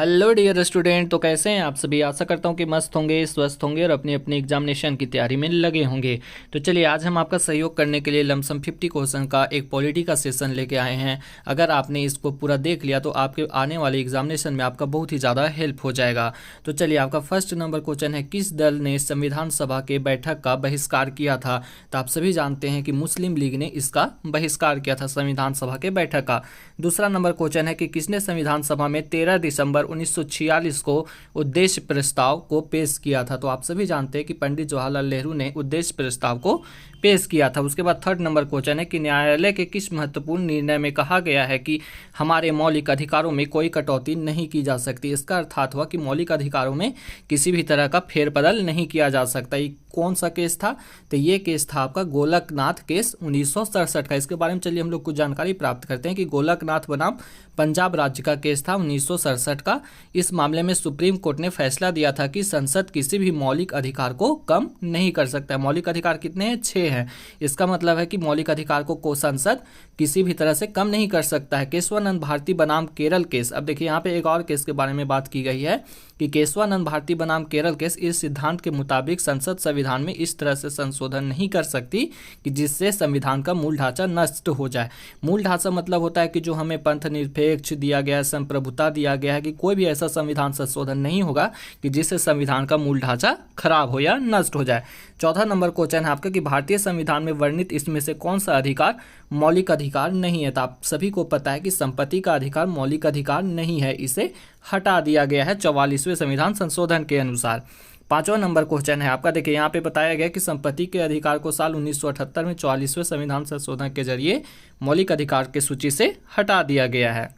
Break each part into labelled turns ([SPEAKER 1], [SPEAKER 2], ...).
[SPEAKER 1] Hello dear student. तो कैसे हैं आप सभी? आशा करता हूं कि मस्त होंगे, स्वस्थ होंगे और अपनी अपनी एग्जामिनेशन की तैयारी में लगे होंगे। तो चलिए आज हम आपका सहयोग करने के लिए लमसम 50 क्वेश्चन का एक पॉलिटी का सेशन लेके आए हैं। अगर आपने इसको पूरा देख लिया तो आपके आने वाले एग्जामिनेशन में आपका बहुत ही ज़्यादा हेल्प हो जाएगा। तो चलिए आपका फर्स्ट नंबर क्वेश्चन है, किस दल ने संविधान सभा के बैठक का बहिष्कार किया था? तो आप सभी जानते हैं कि मुस्लिम लीग ने इसका बहिष्कार किया था संविधान सभा के बैठक का। दूसरा नंबर क्वेश्चन है कि किसने संविधान सभा में 13 दिसंबर 1946 को उद्देश्य प्रस्ताव को पेश किया था? तो आप सभी जानते हैं कि पंडित जवाहरलाल नेहरू ने उद्देश्य प्रस्ताव को पेश किया था। उसके बाद थर्ड नंबर क्वेश्चन है कि न्यायालय के किस महत्वपूर्ण निर्णय में कहा गया है कि हमारे मौलिक अधिकारों में कोई कटौती नहीं की जा सकती? इसका अर्थात हुआ कि मौलिक अधिकारों में किसी भी तरह का फेरबदल नहीं किया जा सकता। ये कौन सा केस था? तो ये केस था आपका गोलकनाथ केस 1967 का। इसके बारे में चलिए हम लोग कुछ जानकारी प्राप्त करते हैं कि गोलकनाथ बनाम पंजाब राज्य का केस था 1967 का। इस मामले में सुप्रीम कोर्ट ने फैसला दिया था कि संसद किसी भी मौलिक अधिकार को कम नहीं कर सकता है। मौलिक अधिकार कितने हैं? 6 हैं। इसका मतलब है कि मौलिक अधिकार को संसद किसी भी तरह से कम नहीं कर सकता है। केशवानंद भारती बनाम केरल केस। अब देखिए यहाँ पे एक और केस के बारे में बात की गई है कि केशवानंद भारती बनाम केरल केस, इस सिद्धांत के मुताबिक संसद संविधान में इस तरह से संशोधन नहीं कर सकती कि जिससे संविधान का मूल ढांचा नष्ट हो जाए। मूल ढांचा मतलब होता है कि जो हमें पंथ निरपेक्ष दिया गया है, संप्रभुता दिया गया है, कि कोई भी ऐसा संविधान संशोधन नहीं होगा कि जिससे संविधान का मूल ढांचा खराब हो या नष्ट हो जाए। चौथा नंबर क्वेश्चन है आपका कि भारतीय संविधान में वर्णित इसमें से कौन सा अधिकार मौलिक अधिकार नहीं है? तो आप सभी को पता है कि संपत्ति का अधिकार मौलिक अधिकार नहीं है, इसे हटा दिया गया है 44वें संविधान संशोधन के अनुसार। पांचवा नंबर क्वेश्चन है आपका, देखिए यहाँ पे बताया गया कि संपत्ति के अधिकार को साल 1978 में 44वें संविधान संशोधन के जरिए मौलिक अधिकार की सूची से हटा दिया गया है।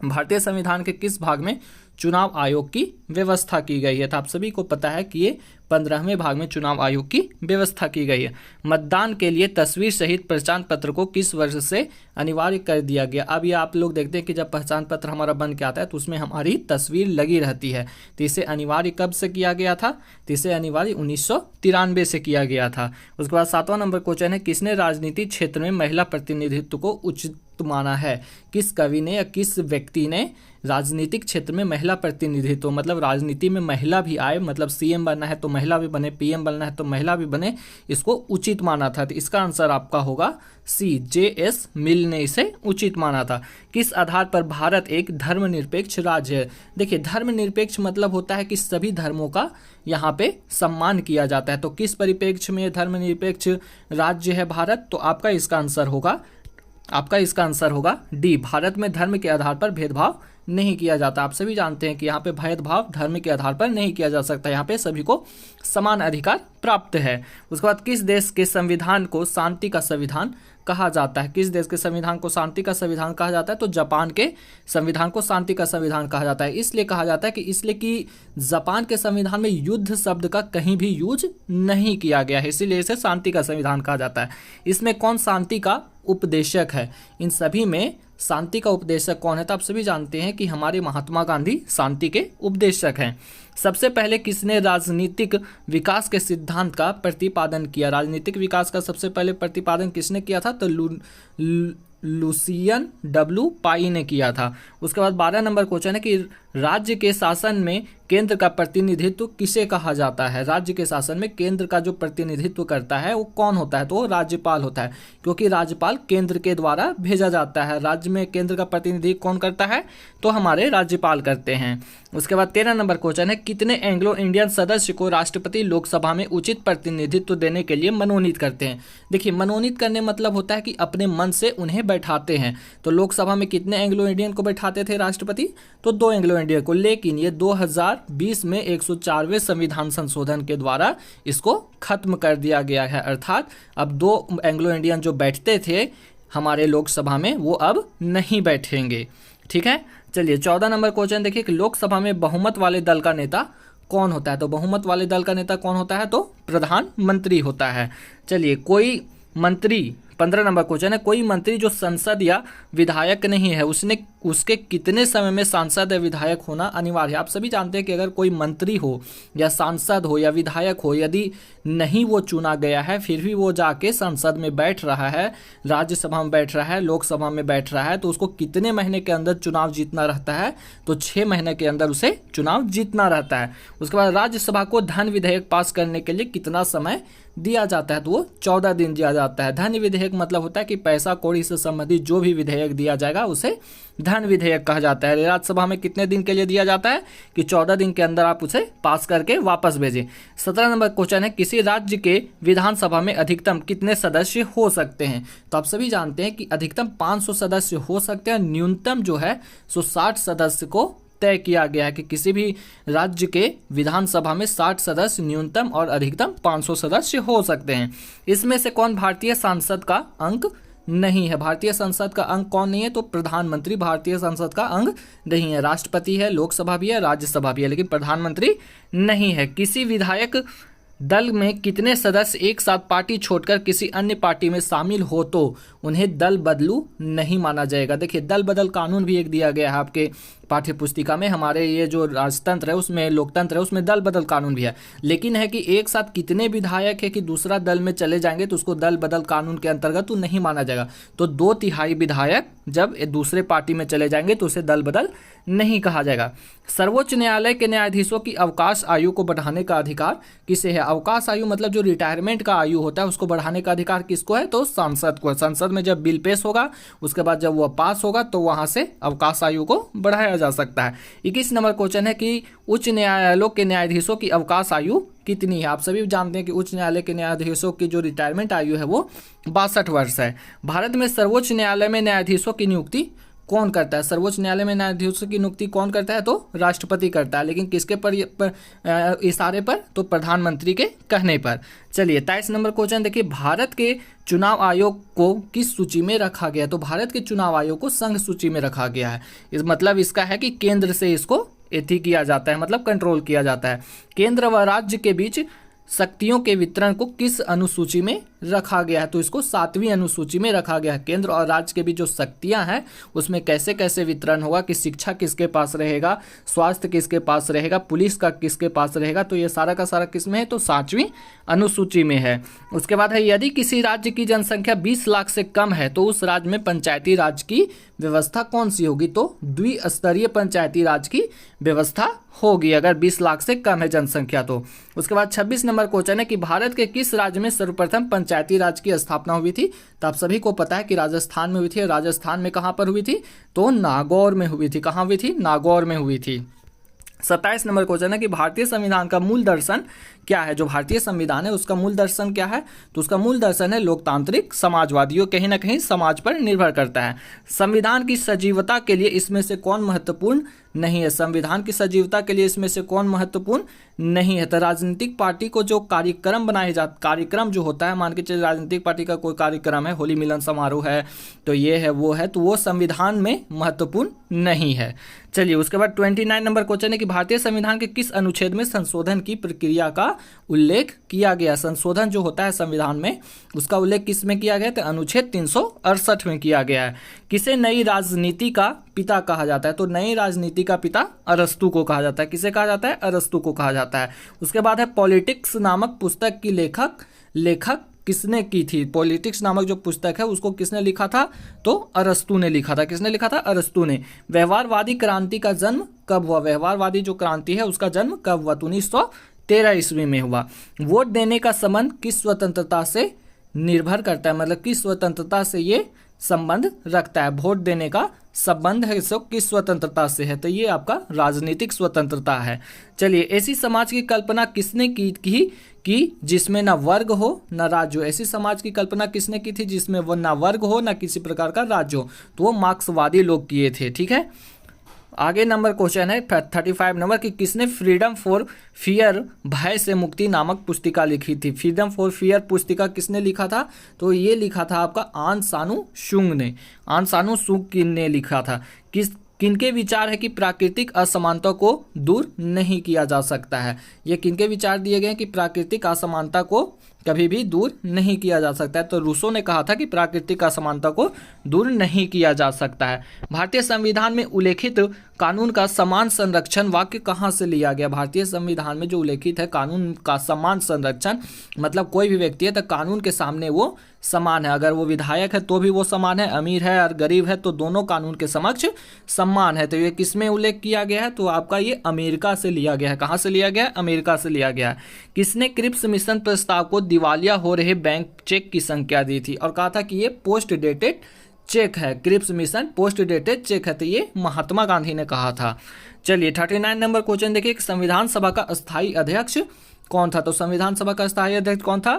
[SPEAKER 1] भारतीय संविधान के किस भाग में चुनाव आयोग की व्यवस्था की गई है? तो आप सभी को पता है कि ये 15वें भाग में चुनाव आयोग की व्यवस्था की गई है। मतदान के लिए तस्वीर सहित पहचान पत्र को किस वर्ष से अनिवार्य कर दिया गया? अब ये आप लोग देखते हैं कि जब पहचान पत्र हमारा बन के आता है तो उसमें हमारी तस्वीर लगी रहती है। तो इसे अनिवार्य कब से किया गया था? तो इसे अनिवार्य 1993 से किया गया था। उसके बाद 7वां नंबर क्वेश्चन है, किसने राजनीतिक क्षेत्र में महिला प्रतिनिधित्व को उचित माना है? किस कवि ने या किस व्यक्ति ने राजनीतिक क्षेत्र में महिला प्रतिनिधित्व, मतलब राजनीति में महिला भी आए, मतलब सीएम बनना है तो महिला भी बने, पीएम बनना है तो महिला भी बने, इसको उचित माना था? तो इसका आंसर आपका होगा सी, जे.एस. मिल ने इसे उचित माना था। किस आधार पर भारत एक धर्मनिरपेक्ष राज्य है? देखिए धर्मनिरपेक्ष मतलब होता है कि सभी धर्मों का यहाँ पे सम्मान किया जाता है। तो किस परिप्रेक्ष्य में धर्मनिरपेक्ष राज्य है भारत? तो आपका इसका आंसर होगा डी, भारत में धर्म के आधार पर भेदभाव नहीं किया जाता। आप सभी जानते हैं कि यहाँ पे भेदभाव धर्म के आधार पर नहीं किया जा सकता, यहाँ पे सभी को समान अधिकार प्राप्त है। उसके बाद किस देश के संविधान को शांति का संविधान कहा जाता है? किस देश के संविधान को शांति का संविधान कहा जाता है? तो जापान के संविधान को शांति का संविधान कहा जाता है। इसलिए कहा जाता है कि इसलिए कि जापान के संविधान में युद्ध शब्द का कहीं भी यूज नहीं किया गया है, इसीलिए इसे शांति का संविधान कहा जाता है। इसमें कौन शांति का उपदेशक है? इन सभी में शांति का उपदेशक कौन है? तो आप सभी जानते हैं कि हमारे महात्मा गांधी शांति के उपदेशक हैं। सबसे पहले किसने राजनीतिक विकास के सिद्धांत का प्रतिपादन किया? राजनीतिक विकास का सबसे पहले प्रतिपादन किसने किया था? तो लुसियन डब्ल्यू पाई ने किया था। उसके बाद 12 नंबर क्वेश्चन है कि राज्य के शासन में केंद्र का प्रतिनिधित्व किसे कहा जाता है? राज्य के शासन में केंद्र का जो प्रतिनिधित्व करता है वो कौन होता है? तो वो राज्यपाल होता है, क्योंकि राज्यपाल केंद्र के द्वारा भेजा जाता है। राज्य में केंद्र का प्रतिनिधित्व कौन करता है? तो हमारे राज्यपाल करते हैं। उसके बाद 13 नंबर क्वेश्चन है, कितने एंग्लो इंडियन सदस्य को राष्ट्रपति लोकसभा में उचित प्रतिनिधित्व देने के लिए मनोनीत करते हैं? देखिए मनोनीत करने मतलब होता है कि अपने मन से उन्हें बैठाते हैं। तो लोकसभा में कितने एंग्लो इंडियन को बैठाते थे राष्ट्रपति? तो 2 एंग्लो इंडियन को। लेकिन ये 2020 में 104वें संविधान संशोधन के द्वारा इसको खत्म कर दिया गया है। अर्थात अब 2 एंग्लो इंडियन जो बैठते थे हमारे लोकसभा में वो अब नहीं बैठेंगे। ठीक है, चलिए 14 नंबर क्वेश्चन देखिए कि लोकसभा में बहुमत वाले दल का नेता कौन होता है? तो बहुमत वाले दल का नेता कौन होता है? तो प्रधानमंत्री होता है। चलिए कोई मंत्री 15 नंबर क्वेश्चन है, कोई मंत्री जो संसद या विधायक नहीं है उसके कितने समय में सांसद या विधायक होना अनिवार्य है। आप सभी जानते हैं कि अगर कोई मंत्री हो या सांसद हो या विधायक हो, यदि नहीं वो चुना गया है फिर भी वो जाके संसद में बैठ रहा है, राज्यसभा में बैठ रहा है, लोकसभा में बैठ रहा है, तो उसको कितने महीने के अंदर चुनाव जीतना रहता है, तो 6 महीने के अंदर उसे चुनाव जीतना रहता है। उसके बाद राज्यसभा को धन विधेयक पास करने के लिए कितना समय दिया जाता है, तो वो 14 दिन दिया जाता है। धन विधेयक मतलब होता है कि पैसा कौड़ी से संबंधित जो भी विधेयक दिया जाएगा उसे धन विधेयक कहा जाता है। राज्यसभा में कितने दिन के लिए दिया जाता है कि 14 दिन के अंदर आप उसे पास करके वापस भेजें। 17 नंबर क्वेश्चन है, किसी राज्य के विधानसभा में अधिकतम कितने सदस्य हो सकते हैं। तो आप सभी जानते हैं कि अधिकतम 500 सदस्य हो सकते हैं, न्यूनतम जो है सो 60 सदस्य को तय किया गया है कि किसी भी राज्य के विधानसभा में 60 सदस्य न्यूनतम और अधिकतम 500 सदस्य हो सकते हैं। इसमें से कौन भारतीय संसद का अंग नहीं है। भारतीय संसद का अंग कौन नहीं है, तो प्रधानमंत्री भारतीय संसद का अंग नहीं है। राष्ट्रपति है, लोकसभा भी है, राज्यसभा भी है, लेकिन प्रधानमंत्री नहीं है। किसी विधायक दल में कितने सदस्य एक साथ पार्टी छोड़कर किसी अन्य पार्टी में शामिल हो तो उन्हें दल बदलू नहीं माना जाएगा। देखिए, दल बदल कानून भी एक दिया गया है आपके पाठ्य पुस्तिका में। हमारे ये जो राजतंत्र है उसमें, लोकतंत्र है उसमें दल बदल कानून भी है, लेकिन है कि एक साथ कितने विधायक है कि दूसरा दल में चले जाएंगे तो उसको दल बदल कानून के अंतर्गत तो नहीं माना जाएगा। तो 2/3 विधायक जब दूसरे पार्टी में चले जाएंगे तो उसे दल बदल नहीं कहा जाएगा। सर्वोच्च न्यायालय के न्यायाधीशों की अवकाश आयु को बढ़ाने का अधिकार किसे है। अवकाश आयु मतलब जो रिटायरमेंट का आयु होता है उसको बढ़ाने का अधिकार किसको है, तो सांसद को। संसद में जब बिल पेश होगा उसके बाद जब वह पास होगा तो वहां से अवकाश आयु को बढ़ाया जा सकता है। 21 नंबर क्वेश्चन है कि उच्च न्यायालयों के न्यायाधीशों की अवकाश आयु कितनी है। आप सभी जानते हैं कि उच्च न्यायालय के न्यायाधीशों की जो रिटायरमेंट आयु है वो 62 वर्ष है। भारत में सर्वोच्च न्यायालय में न्यायाधीशों की नियुक्ति कौन करता है। सर्वोच्च न्यायालय में न्यायाधीशों की नियुक्ति कौन करता है, तो राष्ट्रपति करता है, लेकिन किसके इशारे पर, तो प्रधानमंत्री के कहने पर। चलिए 23 नंबर क्वेश्चन देखिए, भारत के चुनाव आयोग को किस सूची में रखा गया। तो भारत के चुनाव आयोग को संघ सूची में रखा गया है। इस मतलब इसका है कि केंद्र से इसको एथी किया जाता है, मतलब कंट्रोल किया जाता है। केंद्र व राज्य के बीच शक्तियों के वितरण को किस अनुसूची में रखा गया है, तो इसको 7वीं अनुसूची में रखा गया है। केंद्र और राज्य के बीच जो शक्तियां हैं उसमें कैसे कैसे वितरण होगा, कि शिक्षा किसके पास रहेगा, स्वास्थ्य किसके पास रहेगा, पुलिस का किसके पास रहेगा, तो ये सारा का सारा किस में है, तो 7वीं अनुसूची में है। उसके बाद है, यदि किसी राज्य की जनसंख्या 20 लाख से कम है तो उस राज्य में पंचायती राज की व्यवस्था कौन सी होगी, तो द्विस्तरीय पंचायती राज की व्यवस्था होगी अगर 20 लाख से कम है जनसंख्या तो। उसके बाद 26 नंबर क्वेश्चन है कि भारत के किस राज्य में सर्वप्रथम पंचायती राज की स्थापना हुई थी। तो आप सभी को पता है कि राजस्थान में हुई थी। राजस्थान में कहां पर हुई थी, तो नागौर में हुई थी। कहां हुई थी, नागौर में हुई थी। 27 नंबर क्वेश्चन है कि भारतीय संविधान का मूल दर्शन क्या है। जो भारतीय संविधान है उसका मूल दर्शन क्या है, तो उसका मूल दर्शन है लोकतांत्रिक समाजवादी। यो कहीं ना कहीं समाज पर निर्भर करता है। संविधान की सजीवता के लिए इसमें से कौन महत्वपूर्ण नहीं है। संविधान की सजीवता के लिए इसमें से कौन महत्वपूर्ण नहीं है, तो राजनीतिक पार्टी को जो कार्यक्रम बनाए जाते, कार्यक्रम जो होता है, मान के चलिए राजनीतिक पार्टी का कोई कार्यक्रम है, होली मिलन समारोह है, तो ये है वो है, तो वो संविधान में महत्वपूर्ण नहीं है। चलिए उसके बाद 29 नंबर क्वेश्चन है कि भारतीय संविधान के किस अनुच्छेद में संशोधन की प्रक्रिया का उल्लेख किया गया। संशोधन जो होता है संविधान में उसका उल्लेख किस में किया गया, तो अनुच्छेद 368 में किया गया है। किसे नई राजनीति का पिता कहा जाता है, तो नई राजनीति का पिता अरस्तु को कहा जाता है। किसे कहा जाता है, अरस्तु को कहा जाता है। उसके बाद है पॉलिटिक्स नामक पुस्तक की लेखक किसने की थी। पॉलिटिक्स नामक जो पुस्तक है उसको किसने लिखा था, तो अरस्तु ने लिखा था। किसने लिखा था, अरस्तु ने। व्यवहारवादी क्रांति का जन्म कब हुआ। व्यवहारवादी जो क्रांति है उसका जन्म कब हुआ, तो 1913 ईस्वी में हुआ। वोट देने का संबंध किस स्वतंत्रता से निर्भर करता है, मतलब किस स्वतंत्रता से ये संबंध रखता है। वोट देने का संबंध है सो किस स्वतंत्रता से है, तो ये आपका राजनीतिक स्वतंत्रता है। चलिए, ऐसी समाज की कल्पना किसने की जिसमें ना वर्ग हो ना राज्य हो। ऐसी समाज की कल्पना किसने की थी जिसमें वो ना वर्ग हो ना किसी प्रकार का राज्य हो, तो वो मार्क्सवादी लोग किए थे। ठीक है, आगे नंबर क्वेश्चन है 35 नंबर कि किसने फ्रीडम फॉर फियर, भय से मुक्ति नामक पुस्तिका लिखी थी। फ्रीडम फॉर फियर पुस्तिका किसने लिखा था, तो ये लिखा था आपका आन सानू सुंग ने। आन सानू सुंग ने लिखा था। किनके विचार है कि प्राकृतिक असमानता को दूर नहीं किया जा सकता है। ये किनके विचार दिए गए कि प्राकृतिक असमानता को कभी भी दूर नहीं किया जा सकता है। तो रूसो ने कहा था कि प्राकृतिक असमानता को दूर नहीं किया जा सकता है। भारतीय संविधान में उल्लेखित कानून का समान संरक्षण वाक्य कहाँ से लिया गया? भारतीय संविधान में जो उल्लेखित है कानून का समान संरक्षण, मतलब कोई भी व्यक्ति है तो कानून के सामने वो समान है। अगर वो विधायक है तो भी वो समान है, अमीर है और गरीब है तो दोनों कानून के समक्ष समान है। तो ये किस में उल्लेख किया गया है? तो आपका ये अमेरिका से लिया गया है। कहाँ से लिया गया है? अमेरिका से लिया गया है। किसने क्रिप्स मिशन प्रस्ताव को दिवालिया हो रहे बैंक चेक की संख्या दी थी और कहा था कि ये पोस्ट डेटेड चेक है? Cripps mission post dated cheque है, तो ये महात्मा गांधी ने कहा था। चलिए 39 नंबर क्वेश्चन देखिए, संविधान सभा का स्थायी अध्यक्ष कौन था? तो संविधान सभा का स्थायी अध्यक्ष कौन था?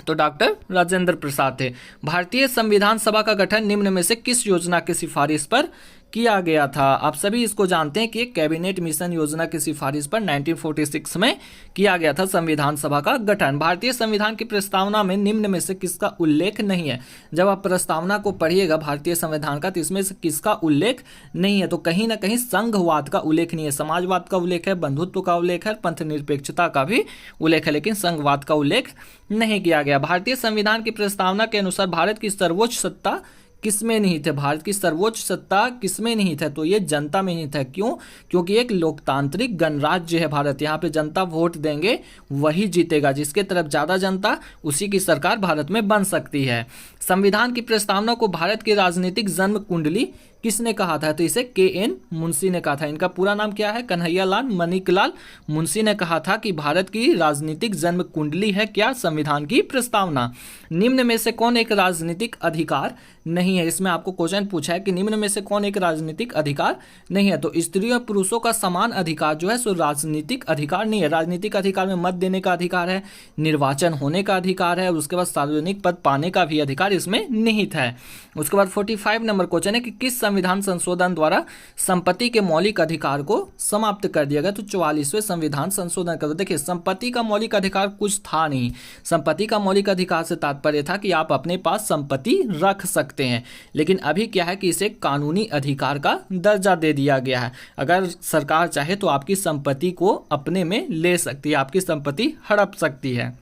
[SPEAKER 1] तो डॉक्टर राजेंद्र प्रसाद थे। भारतीय संविधान सभा का गठन निम्न में से किस योजना की सिफारिश पर किया गया था? आप सभी इसको जानते हैं कि एक कैबिनेट मिशन योजना की सिफारिश पर 1946 में किया गया था संविधान सभा का गठन। भारतीय संविधान की प्रस्तावना में निम्न में से किसका उल्लेख नहीं है? जब आप प्रस्तावना को पढ़िएगा भारतीय संविधान का तो इसमें से किसका उल्लेख नहीं है? तो कहीं ना कहीं संघवाद का उल्लेख नहीं है, समाजवाद का उल्लेख है, बंधुत्व का उल्लेख है, पंथ निरपेक्षता का भी उल्लेख है, लेकिन संघवाद का उल्लेख नहीं किया गया। भारतीय संविधान की प्रस्तावना के अनुसार भारत की सर्वोच्च सत्ता किसमें निहित है? भारत की सर्वोच्च सत्ता किसमें निहित है? तो ये जनता में निहित है। क्यों? क्योंकि एक लोकतांत्रिक गणराज्य है भारत। यहाँ पे जनता वोट देंगे वही जीतेगा, जिसके तरफ ज्यादा जनता उसी की सरकार भारत में बन सकती है। संविधान की प्रस्तावना को भारत की राजनीतिक जन्म कुंडली किसने कहा था? तो इसे के.एन. मुंशी ने कहा था। इनका पूरा नाम क्या है? कन्हैयालाल मणिकलाल मुंशी ने कहा था कि भारत की राजनीतिक जन्म कुंडली है क्या? संविधान की प्रस्तावना। निम्न में से कौन एक राजनीतिक अधिकार नहीं है? इसमें आपको क्वेश्चन पूछा है कि निम्न में से कौन एक राजनीतिक अधिकार नहीं है? तो स्त्रियों और पुरुषों का समान अधिकार जो है सो राजनीतिक अधिकार नहीं है। राजनीतिक अधिकार में मत देने का अधिकार है, निर्वाचन होने का अधिकार है, और उसके बाद सार्वजनिक पद पाने का भी अधिकार इसमें निहित है। उसके बाद 45 नंबर क्वेश्चन है कि किस संविधान संशोधन द्वारा संपत्ति के मौलिक अधिकार को समाप्त कर दिया गया? तो 44वें संविधान संशोधन कर। देखिए संपत्ति का मौलिक अधिकार कुछ था नहीं। संपत्ति का मौलिक अधिकार से तात्पर्य था कि आप अपने पास संपत्ति रख सकते हैं, लेकिन अभी क्या है कि इसे कानूनी अधिकार का दर्जा दे दिया गया है। अगर सरकार चाहे तो आपकी संपत्ति को अपने में ले सकती है, आपकी संपत्ति हड़प सकती है।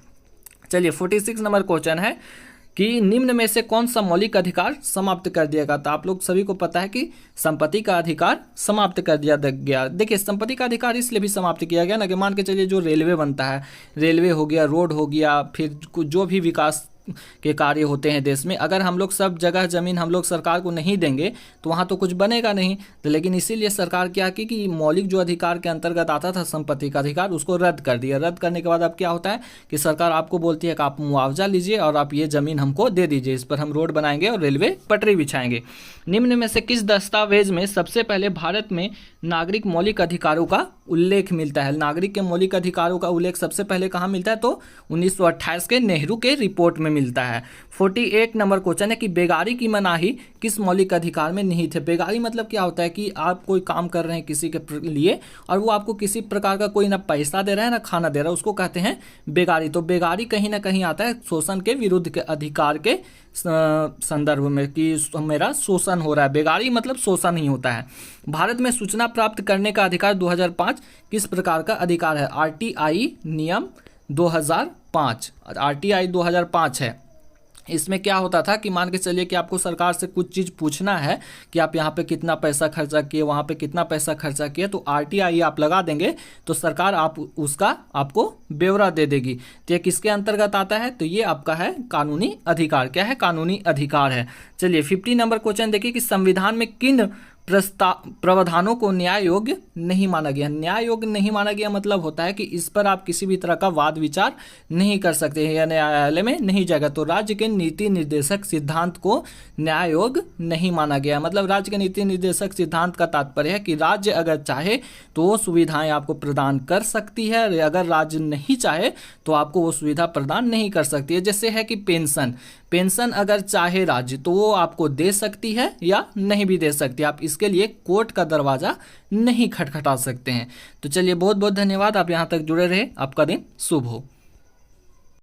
[SPEAKER 1] चलिए 46 नंबर क्वेश्चन है कि निम्न में से कौन सा मौलिक अधिकार समाप्त कर दिया गया? तो आप लोग सभी को पता है कि संपत्ति का अधिकार समाप्त कर दिया गया। देखिए संपत्ति का अधिकार इसलिए भी समाप्त किया गया ना कि मान के चलिए जो रेलवे बनता है, रेलवे हो गया, रोड हो गया, फिर जो भी विकास के कार्य होते हैं देश में, अगर हम लोग सब जगह जमीन हम लोग सरकार को नहीं देंगे तो वहाँ तो कुछ बनेगा नहीं। तो लेकिन इसीलिए सरकार क्या की कि मौलिक जो अधिकार के अंतर्गत आता था संपत्ति का अधिकार, उसको रद्द कर दिया। रद्द करने के बाद अब क्या होता है कि सरकार आपको बोलती है कि आप मुआवजा लीजिए और आप ये जमीन हमको दे दीजिए, इस पर हम रोड बनाएंगे और रेलवे पटरी बिछाएंगे। निम्न में से किस दस्तावेज में सबसे पहले भारत में नागरिक मौलिक अधिकारों का उल्लेख मिलता है? नागरिक के मौलिक अधिकारों का उल्लेख सबसे पहले कहाँ मिलता है? तो 1928 के नेहरू के रिपोर्ट में मिलता है। 48 नंबर क्वेश्चन है कि बेगारी की मनाही किस मौलिक अधिकार में निहित है? बेगारी मतलब क्या होता है कि आप कोई काम कर रहे हैं किसी के लिए और वो आपको किसी प्रकार का कोई ना पैसा दे रहा है ना खाना दे रहा है, उसको कहते हैं बेगारी। तो बेगारी कहीं ना कहीं आता है शोषण के विरुद्ध के अधिकार के संदर्भ में कि मेरा शोषण हो रहा है। बेगारी मतलब शोषण ही होता है। भारत में सूचना प्राप्त करने का अधिकार 2005 किस प्रकार का अधिकार है? आरटीआई नियम 2005, आरटीआई 2005 है। इसमें क्या होता था कि मान के चलिए कि आपको सरकार से कुछ चीज़ पूछना है कि आप यहाँ पे कितना पैसा खर्चा किए, वहाँ पे कितना पैसा खर्चा किए, तो आरटीआई आप लगा देंगे तो सरकार आप उसका आपको ब्यौरा दे देगी। तो ये किसके अंतर्गत आता है? तो ये आपका है कानूनी अधिकार। क्या है? कानूनी अधिकार है। चलिए 50 नंबर क्वेश्चन देखिए कि संविधान में किन प्रावधानों को न्याय योग्य नहीं माना गया? न्याय योग्य नहीं माना गया मतलब होता है कि इस पर आप किसी भी तरह का वाद विचार नहीं कर सकते हैं या न्यायालय में नहीं जाएगा। तो राज्य के नीति निर्देशक सिद्धांत को न्याय योग्य नहीं माना गया। मतलब राज्य के नीति निर्देशक सिद्धांत का तात्पर्य है कि राज्य अगर चाहे तो वो सुविधाएं आपको प्रदान कर सकती है, अगर राज्य नहीं चाहे तो आपको वो सुविधा प्रदान नहीं कर सकती है। जैसे है कि पेंशन अगर चाहे राज्य तो वो आपको दे सकती है या नहीं भी दे सकती है। आप इसके लिए कोर्ट का दरवाजा नहीं खटखटा सकते हैं। तो चलिए बहुत बहुत धन्यवाद, आप यहाँ तक जुड़े रहे। आपका दिन शुभ हो।